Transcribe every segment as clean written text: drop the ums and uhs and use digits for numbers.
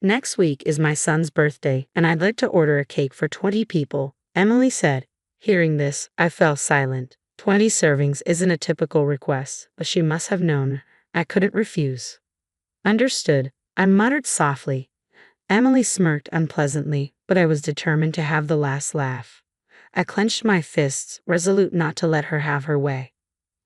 Next week is my son's birthday, and I'd like to order a cake for 20 people, Emily said. Hearing this, I fell silent. 20 servings isn't a typical request, but she must have known I couldn't refuse. Understood, I muttered softly. Emily smirked unpleasantly, but I was determined to have the last laugh. I clenched my fists, resolute not to let her have her way.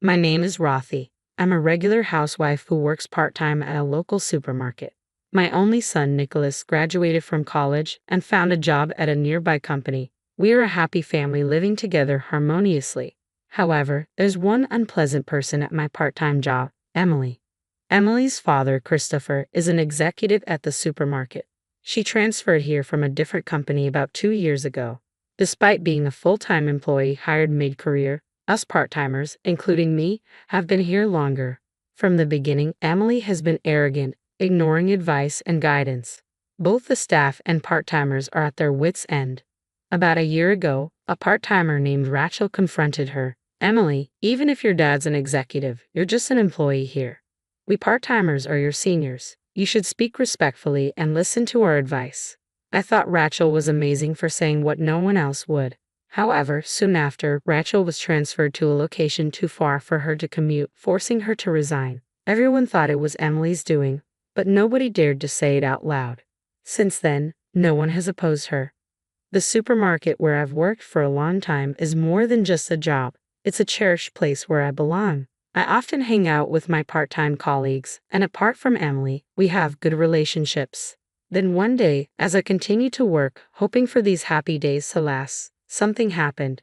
My name is Rothy. I'm a regular housewife who works part-time at a local supermarket. My only son, Nicholas, graduated from college and found a job at a nearby company. We are a happy family living together harmoniously. However, there's one unpleasant person at my part-time job, Emily. Emily's father, Christopher, is an executive at the supermarket. She transferred here from a different company about 2 years ago. Despite being a full-time employee hired mid-career, us part-timers, including me, have been here longer. From the beginning, Emily has been arrogant, ignoring advice and guidance. Both the staff and part-timers are at their wits' end. About a year ago, a part-timer named Rachel confronted her. Emily, even if your dad's an executive, you're just an employee here. We part-timers are your seniors. You should speak respectfully and listen to our advice. I thought Rachel was amazing for saying what no one else would. However, soon after, Rachel was transferred to a location too far for her to commute, forcing her to resign. Everyone thought it was Emily's doing, but nobody dared to say it out loud. Since then, no one has opposed her. The supermarket where I've worked for a long time is more than just a job. It's a cherished place where I belong. I often hang out with my part-time colleagues, and apart from Emily, we have good relationships. Then one day, as I continued to work, hoping for these happy days to last, something happened.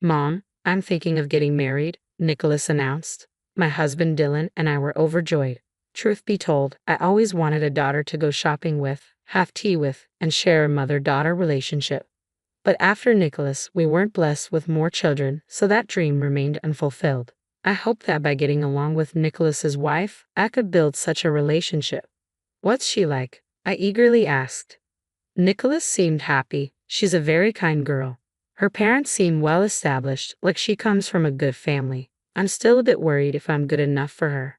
Mom, I'm thinking of getting married, Nicholas announced. My husband Dylan and I were overjoyed. Truth be told, I always wanted a daughter to go shopping with, have tea with, and share a mother-daughter relationship. But after Nicholas, we weren't blessed with more children, so that dream remained unfulfilled. I hoped that by getting along with Nicholas's wife, I could build such a relationship. What's she like? I eagerly asked. Nicholas seemed happy. She's a very kind girl. Her parents seem well established, like she comes from a good family. I'm still a bit worried if I'm good enough for her.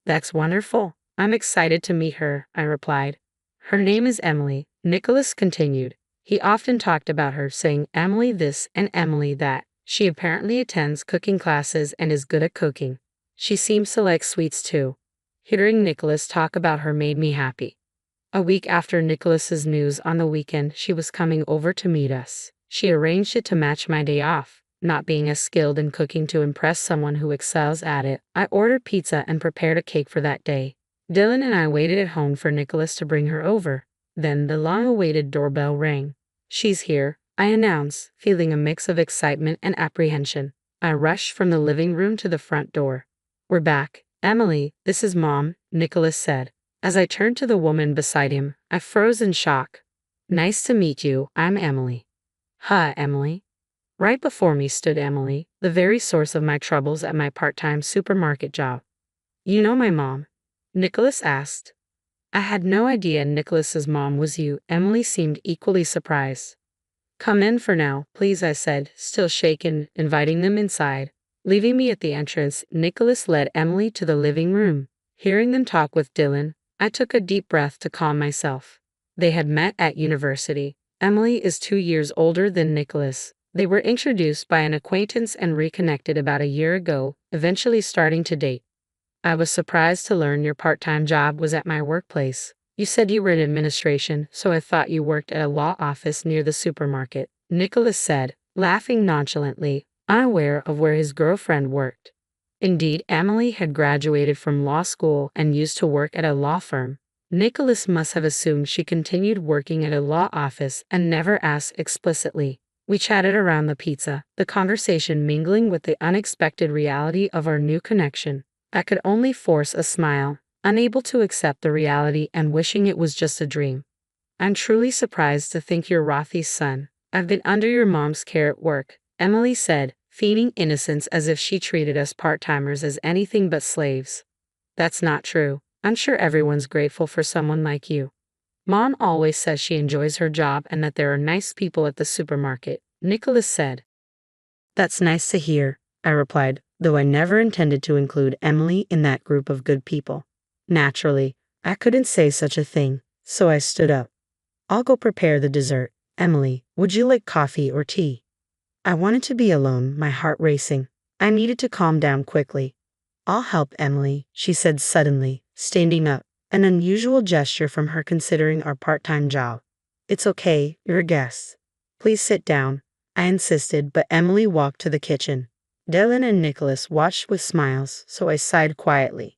That's wonderful. I'm excited to meet her, I replied. Her name is Emily, Nicholas continued. He often talked about her, saying Emily this and Emily that. She apparently attends cooking classes and is good at cooking. She seems to like sweets too. Hearing Nicholas talk about her made me happy. A week after Nicholas's news on the weekend, she was coming over to meet us. She arranged it to match my day off. Not being as skilled in cooking to impress someone who excels at it, I ordered pizza and prepared a cake for that day. Dylan and I waited at home for Nicholas to bring her over. Then the long-awaited doorbell rang. She's here, I announced, feeling a mix of excitement and apprehension. I rushed from the living room to the front door. We're back. Emily, this is Mom, Nicholas said. As I turned to the woman beside him, I froze in shock. Nice to meet you, I'm Emily. Hi, Emily. Right before me stood Emily, the very source of my troubles at my part-time supermarket job. You know my mom? Nicholas asked. I had no idea Nicholas's mom was you. Emily seemed equally surprised. Come in for now, please, I said, still shaken, inviting them inside. Leaving me at the entrance, Nicholas led Emily to the living room. Hearing them talk with Dylan, I took a deep breath to calm myself. They had met at university. Emily is 2 years older than Nicholas. They were introduced by an acquaintance and reconnected about a year ago, eventually starting to date. I was surprised to learn your part-time job was at my workplace. You said you were in administration, so I thought you worked at a law office near the supermarket, Nicholas said, laughing nonchalantly, unaware of where his girlfriend worked. Indeed, Emily had graduated from law school and used to work at a law firm. Nicholas must have assumed she continued working at a law office and never asked explicitly. We chatted around the pizza, the conversation mingling with the unexpected reality of our new connection. I could only force a smile, unable to accept the reality and wishing it was just a dream. I'm truly surprised to think you're Rothy's son. I've been under your mom's care at work, Emily said, feigning innocence as if she treated us part-timers as anything but slaves. That's not true. I'm sure everyone's grateful for someone like you. Mom always says she enjoys her job and that there are nice people at the supermarket, Nicholas said. That's nice to hear, I replied, though I never intended to include Emily in that group of good people. Naturally, I couldn't say such a thing. so I stood up. I'll go prepare the dessert. Emily, would you like coffee or tea? I wanted to be alone, my heart racing. I needed to calm down quickly. I'll help, Emily, she said suddenly, standing up, an unusual gesture from her considering our part-time job. It's okay, you're a guest. Please sit down, I insisted, but Emily walked to the kitchen. Dylan and Nicholas watched with smiles, so I sighed quietly.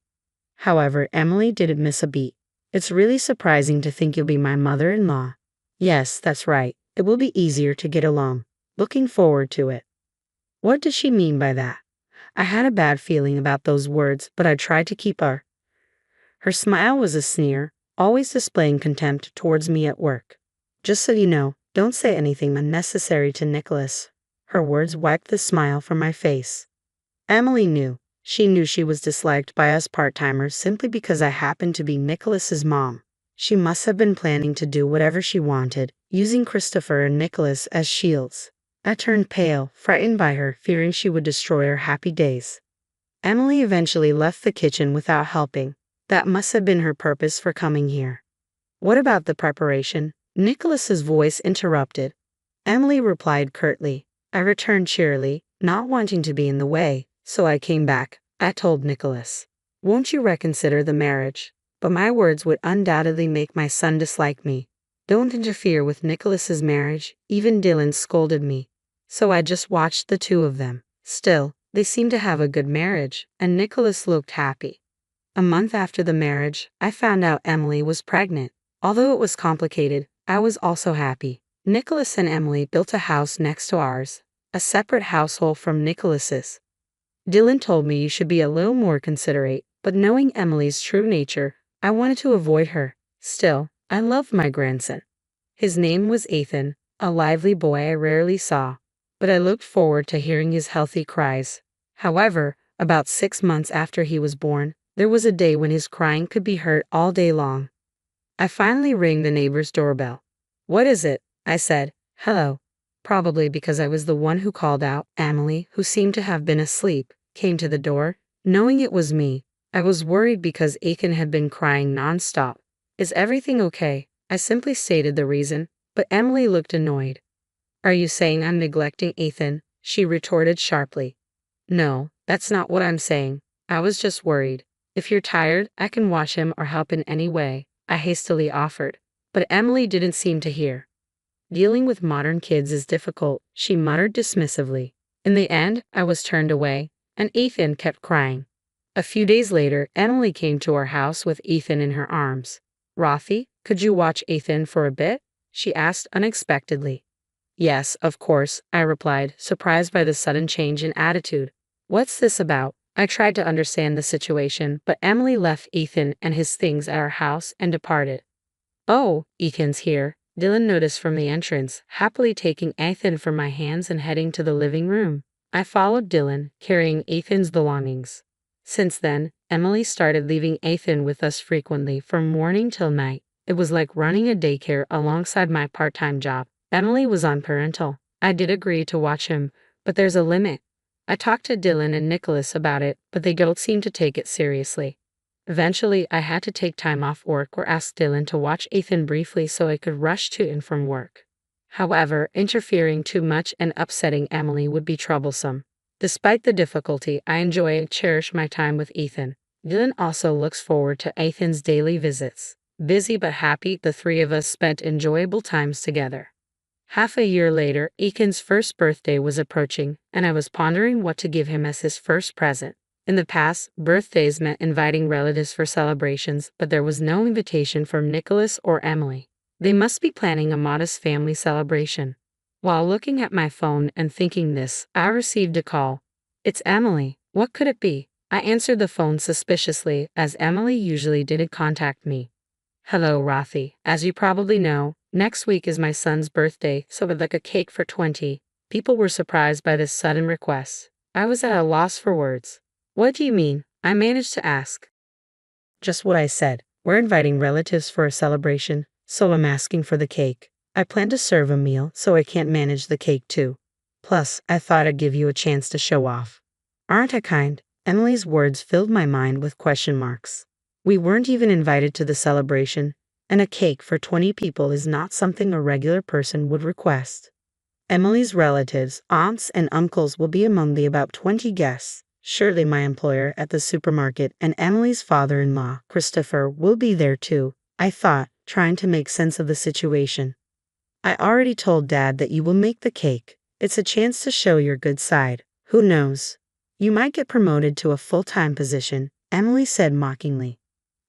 However, Emily didn't miss a beat. It's really surprising to think you'll be my mother-in-law. Yes, that's right. It will be easier to get along. Looking forward to it. What does she mean by that? I had a bad feeling about those words, but I tried to keep her smile was a sneer, always displaying contempt towards me at work. Just so you know, don't say anything unnecessary to Nicholas. Her words wiped the smile from my face. Emily knew. She knew she was disliked by us part-timers simply because I happened to be Nicholas's mom. She must have been planning to do whatever she wanted, using Christopher and Nicholas as shields. I turned pale, frightened by her, fearing she would destroy our happy days. Emily eventually left the kitchen without helping. That must have been her purpose for coming here. What about the preparation? Nicholas's voice interrupted. Emily replied curtly. I returned cheerily, not wanting to be in the way, so I came back. I told Nicholas, won't you reconsider the marriage? But my words would undoubtedly make my son dislike me. Don't interfere with Nicholas's marriage, even Dylan scolded me. So I just watched the two of them. Still, they seemed to have a good marriage, and Nicholas looked happy. A month after the marriage, I found out Emily was pregnant. Although it was complicated, I was also happy. Nicholas and Emily built a house next to ours, a separate household from Nicholas's. Dylan told me you should be a little more considerate, but knowing Emily's true nature, I wanted to avoid her. Still, I loved my grandson. His name was Ethan, a lively boy I rarely saw, but I looked forward to hearing his healthy cries. However, about 6 months after he was born, there was a day when his crying could be heard all day long. I finally rang the neighbor's doorbell. What is it? I said. Hello. Probably because I was the one who called out. Emily, who seemed to have been asleep, came to the door. Knowing it was me, I was worried because Ethan had been crying non-stop. Is everything okay? I simply stated the reason, but Emily looked annoyed. Are you saying I'm neglecting Ethan? She retorted sharply. No, that's not what I'm saying. I was just worried. If you're tired, I can wash him or help in any way, I hastily offered. But Emily didn't seem to hear. Dealing with modern kids is difficult, she muttered dismissively. In the end, I was turned away, and Ethan kept crying. A few days later, Emily came to our house with Ethan in her arms. Rothy, could you watch Ethan for a bit? She asked unexpectedly. Yes, of course, I replied, surprised by the sudden change in attitude. What's this about? I tried to understand the situation, but Emily left Ethan and his things at our house and departed. Oh, Ethan's here, Dylan noticed from the entrance, happily taking Ethan from my hands and heading to the living room. I followed Dylan, carrying Ethan's belongings. Since then, Emily started leaving Ethan with us frequently from morning till night. It was like running a daycare alongside my part-time job. Emily was on parental. I did agree to watch him, but there's a limit. I talked to Dylan and Nicholas about it, but they don't seem to take it seriously. Eventually, I had to take time off work or ask Dylan to watch Ethan briefly so I could rush to and from work. However, interfering too much and upsetting Emily would be troublesome. Despite the difficulty, I enjoy and cherish my time with Ethan. Dylan also looks forward to Ethan's daily visits. Busy but happy, the three of us spent enjoyable times together. Half a year later, Ethan's first birthday was approaching, and I was pondering what to give him as his first present. In the past, birthdays meant inviting relatives for celebrations, but there was no invitation from Nicholas or Emily. They must be planning a modest family celebration. While looking at my phone and thinking this, I received a call. It's Emily. What could it be? I answered the phone suspiciously, as Emily usually didn't contact me. Hello, Rothy. As you probably know, next week is my son's birthday, so I'd like a cake for 20. People were surprised by this sudden request. I was at a loss for words. What do you mean? I managed to ask. Just what I said. We're inviting relatives for a celebration, so I'm asking for the cake. I plan to serve a meal, so I can't manage the cake too. Plus, I thought I'd give you a chance to show off. Aren't I kind? Emily's words filled my mind with question marks. We weren't even invited to the celebration, and a cake for 20 people is not something a regular person would request. Emily's relatives, aunts, and uncles will be among the about 20 guests. Surely my employer at the supermarket and Emily's father-in-law, Christopher, will be there too, I thought, trying to make sense of the situation. I already told Dad that you will make the cake. It's a chance to show your good side. Who knows? You might get promoted to a full-time position, Emily said mockingly.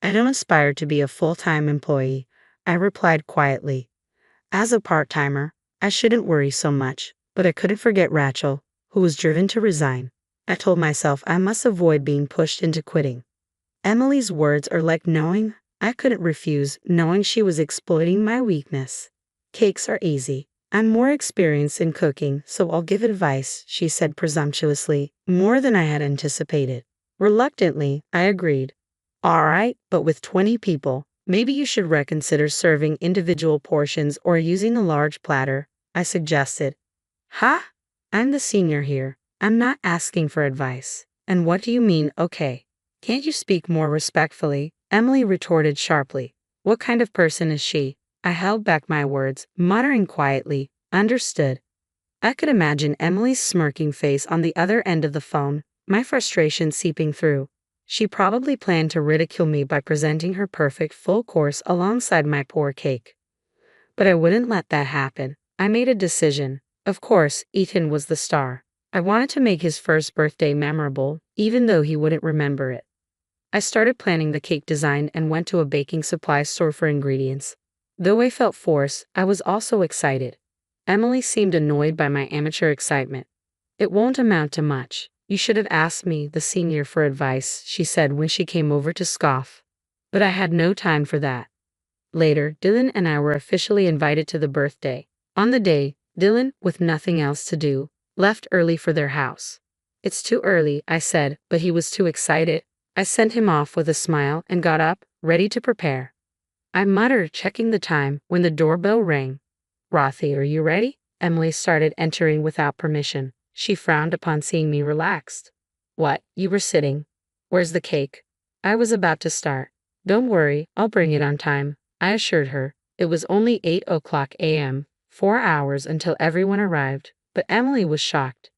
I don't aspire to be a full-time employee, I replied quietly. As a part-timer, I shouldn't worry so much, but I couldn't forget Rachel, who was driven to resign. I told myself I must avoid being pushed into quitting. Emily's words are like knowing I couldn't refuse, knowing she was exploiting my weakness. Cakes are easy. I'm more experienced in cooking, so I'll give advice, she said presumptuously, more than I had anticipated. Reluctantly, I agreed. All right, but with 20 people, maybe you should reconsider serving individual portions or using a large platter, I suggested. Ha! I'm the senior here. I'm not asking for advice. And what do you mean, okay? Can't you speak more respectfully? Emily retorted sharply. What kind of person is she? I held back my words, muttering quietly, understood. I could imagine Emily's smirking face on the other end of the phone, my frustration seeping through. She probably planned to ridicule me by presenting her perfect full course alongside my poor cake. But I wouldn't let that happen. I made a decision. Of course, Ethan was the star. I wanted to make his first birthday memorable, even though he wouldn't remember it. I started planning the cake design and went to a baking supply store for ingredients. Though I felt forced, I was also excited. Emily seemed annoyed by my amateur excitement. It won't amount to much. You should have asked me, the senior, for advice, she said when she came over to scoff. But I had no time for that. Later, Dylan and I were officially invited to the birthday. On the day, Dylan, with nothing else to do, left early for their house. It's too early, I said, but he was too excited. I sent him off with a smile and got up, ready to prepare. I muttered, checking the time, when the doorbell rang. Rothy, are you ready? Emily started entering without permission. She frowned upon seeing me relaxed. What, you were sitting? Where's the cake? I was about to start. Don't worry, I'll bring it on time, I assured her. It was only 8:00 a.m., 4 hours until everyone arrived, but Emily was shocked.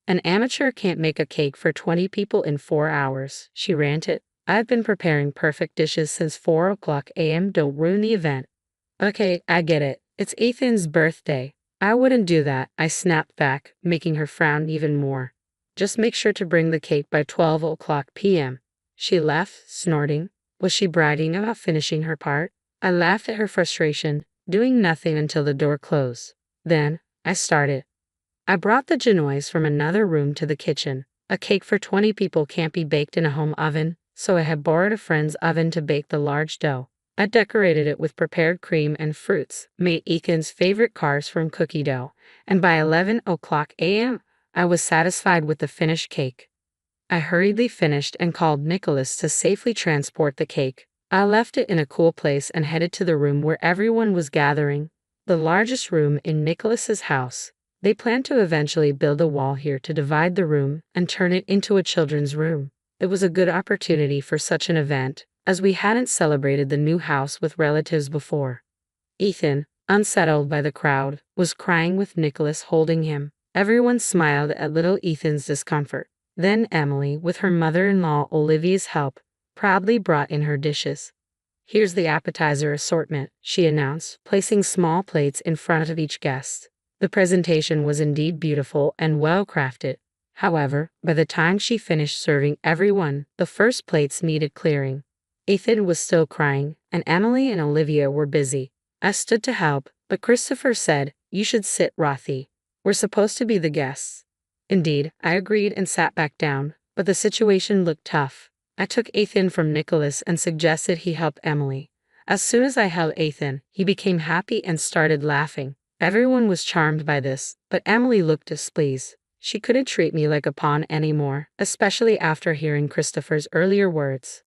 An amateur can't make a cake for 20 people in 4 hours, she ranted. I've been preparing perfect dishes since 4:00 a.m. Don't ruin the event. Okay, I get it. It's Ethan's birthday. I wouldn't do that, I snapped back, making her frown even more. Just make sure to bring the cake by 12:00 p.m. She left, snorting. Was she bragging about finishing her part? I laughed at her frustration, doing nothing until the door closed. Then, I started. I brought the genoise from another room to the kitchen. A cake for 20 people can't be baked in a home oven, so I had borrowed a friend's oven to bake the large dough. I decorated it with prepared cream and fruits, made Ethan's favorite cars from cookie dough, and by 11:00 a.m., I was satisfied with the finished cake. I hurriedly finished and called Nicholas to safely transport the cake. I left it in a cool place and headed to the room where everyone was gathering, the largest room in Nicholas's house. They planned to eventually build a wall here to divide the room and turn it into a children's room. It was a good opportunity for such an event, as we hadn't celebrated the new house with relatives before. Ethan, unsettled by the crowd, was crying with Nicholas holding him. Everyone smiled at little Ethan's discomfort. Then Emily, with her mother-in-law Olivia's help, proudly brought in her dishes. Here's the appetizer assortment, she announced, placing small plates in front of each guest. The presentation was indeed beautiful and well-crafted. However, by the time she finished serving everyone, the first plates needed clearing. Ethan was still crying, and Emily and Olivia were busy. I stood to help, but Christopher said, "You should sit, Rothy. We're supposed to be the guests." Indeed, I agreed and sat back down, but the situation looked tough. I took Ethan from Nicholas and suggested he help Emily. As soon as I held Ethan, he became happy and started laughing. Everyone was charmed by this, but Emily looked displeased. She couldn't treat me like a pawn anymore, especially after hearing Christopher's earlier words.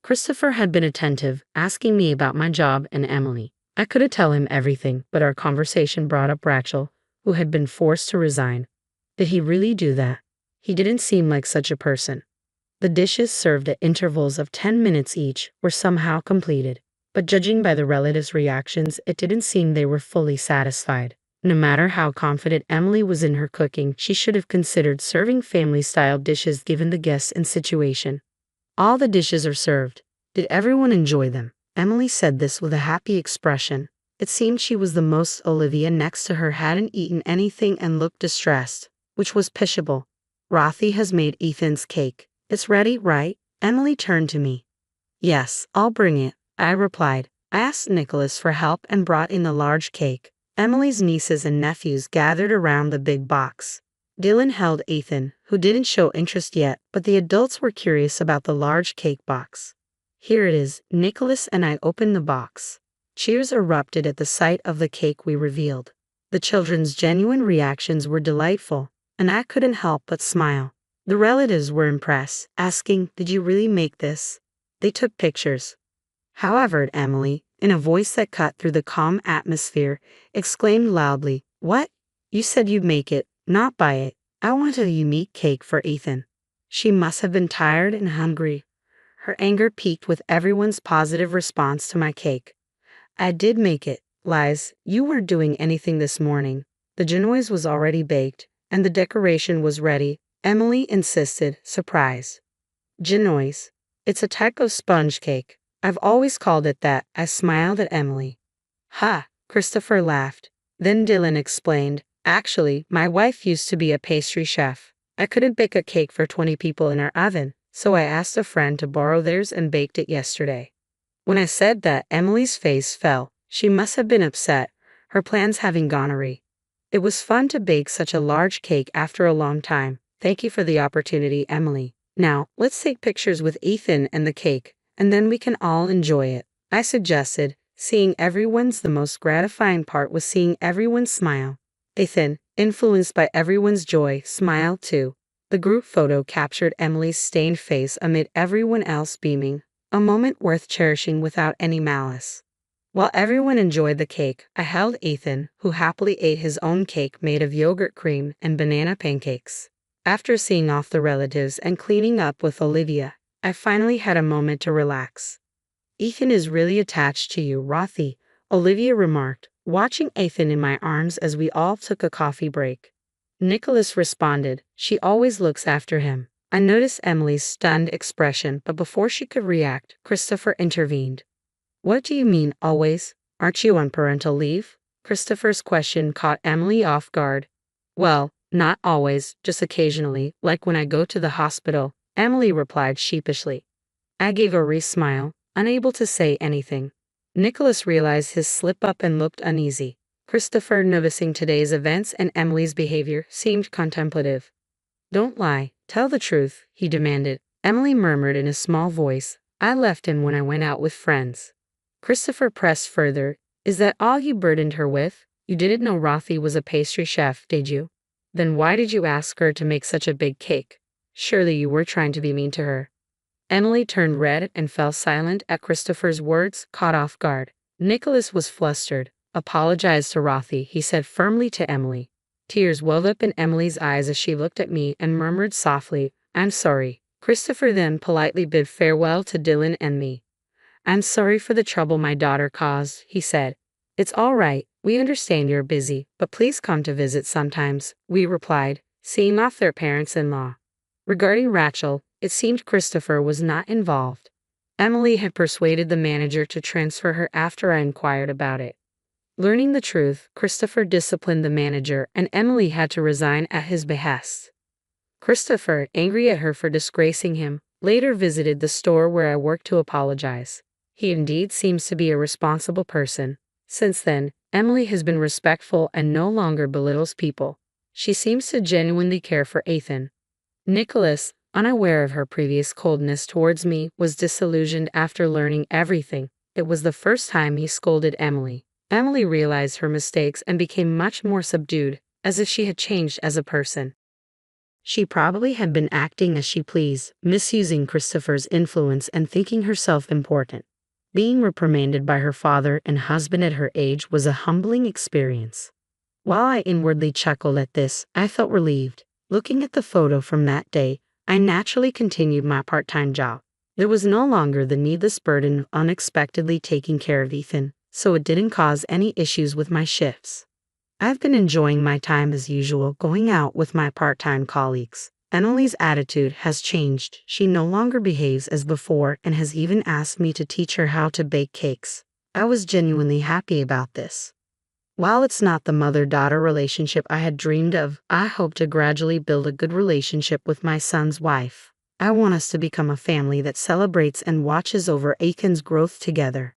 Christopher had been attentive, asking me about my job and Emily. I couldn't tell him everything, but our conversation brought up Rachel, who had been forced to resign. Did he really do that? He didn't seem like such a person. The dishes served at intervals of 10 minutes each were somehow completed. But judging by the relatives' reactions, it didn't seem they were fully satisfied. No matter how confident Emily was in her cooking, she should have considered serving family-style dishes given the guests and situation. All the dishes are served. Did everyone enjoy them? Emily said this with a happy expression. It seemed she was the most. Olivia next to her hadn't eaten anything and looked distressed, which was pitiable. Rothy has made Ethan's cake. It's ready, right? Emily turned to me. Yes, I'll bring it, I replied. I asked Nicholas for help and brought in the large cake. Emily's nieces and nephews gathered around the big box. Dylan held Ethan, who didn't show interest yet, but the adults were curious about the large cake box. Here it is. Nicholas and I opened the box. Cheers erupted at the sight of the cake we revealed. The children's genuine reactions were delightful, and I couldn't help but smile. The relatives were impressed, asking, "Did you really make this?" They took pictures. However, Emily, in a voice that cut through the calm atmosphere, exclaimed loudly, "What? You said you'd make it, not buy it. I want a unique cake for Ethan." She must have been tired and hungry. Her anger peaked with everyone's positive response to my cake. I did make it. Lies, you weren't doing anything this morning. The genoise was already baked, and the decoration was ready, Emily insisted, surprised. Genoise. It's a type of sponge cake. I've always called it that. I smiled at Emily. Ha, Christopher laughed. Then Dylan explained, "Actually, my wife used to be a pastry chef. I couldn't bake a cake for 20 people in our oven, so I asked a friend to borrow theirs and baked it yesterday." When I said that, Emily's face fell. She must have been upset, her plans having gone awry. It was fun to bake such a large cake after a long time. Thank you for the opportunity, Emily. Now, let's take pictures with Ethan and the cake, and then we can all enjoy it, I suggested. Seeing everyone's the most gratifying part was seeing everyone smile. Ethan, influenced by everyone's joy, smiled too. The group photo captured Emily's stained face amid everyone else beaming, a moment worth cherishing without any malice. While everyone enjoyed the cake, I held Ethan, who happily ate his own cake made of yogurt cream and banana pancakes. After seeing off the relatives and cleaning up with Olivia, I finally had a moment to relax. "Ethan is really attached to you, Rothy," Olivia remarked, watching Ethan in my arms as we all took a coffee break. Nicholas responded, "She always looks after him." I noticed Emily's stunned expression, but before she could react, Christopher intervened. "What do you mean, always? Aren't you on parental leave?" Christopher's question caught Emily off guard. "Well, not always, just occasionally, like when I go to the hospital," Emily replied sheepishly. I gave a wry smile, unable to say anything. Nicholas realized his slip-up and looked uneasy. Christopher, noticing today's events and Emily's behavior, seemed contemplative. "Don't lie, tell the truth," he demanded. Emily murmured in a small voice, "I left him when I went out with friends." Christopher pressed further, "Is that all you burdened her with? You didn't know Rothy was a pastry chef, did you? Then why did you ask her to make such a big cake? Surely you were trying to be mean to her." Emily turned red and fell silent at Christopher's words, caught off guard. Nicholas was flustered. "Apologize to Rothy," he said firmly to Emily. Tears welled up in Emily's eyes as she looked at me and murmured softly, "I'm sorry." Christopher then politely bid farewell to Dylan and me. "I'm sorry for the trouble my daughter caused," he said. "It's all right, we understand you're busy, but please come to visit sometimes," we replied, seeing off their parents-in-law. Regarding Rachel, it seemed Christopher was not involved. Emily had persuaded the manager to transfer her after I inquired about it. Learning the truth, Christopher disciplined the manager and Emily had to resign at his behest. Christopher, angry at her for disgracing him, later visited the store where I worked to apologize. He indeed seems to be a responsible person. Since then, Emily has been respectful and no longer belittles people. She seems to genuinely care for Ethan. Nicholas, unaware of her previous coldness towards me, was disillusioned after learning everything. It was the first time he scolded Emily. Emily realized her mistakes and became much more subdued, as if she had changed as a person. She probably had been acting as she pleased, misusing Christopher's influence and thinking herself important. Being reprimanded by her father and husband at her age was a humbling experience. While I inwardly chuckled at this, I felt relieved. Looking at the photo from that day, I naturally continued my part-time job. There was no longer the needless burden of unexpectedly taking care of Ethan, so it didn't cause any issues with my shifts. I've been enjoying my time as usual, going out with my part-time colleagues. Emily's attitude has changed. She no longer behaves as before and has even asked me to teach her how to bake cakes. I was genuinely happy about this. While it's not the mother-daughter relationship I had dreamed of, I hope to gradually build a good relationship with my son's wife. I want us to become a family that celebrates and watches over Aiken's growth together.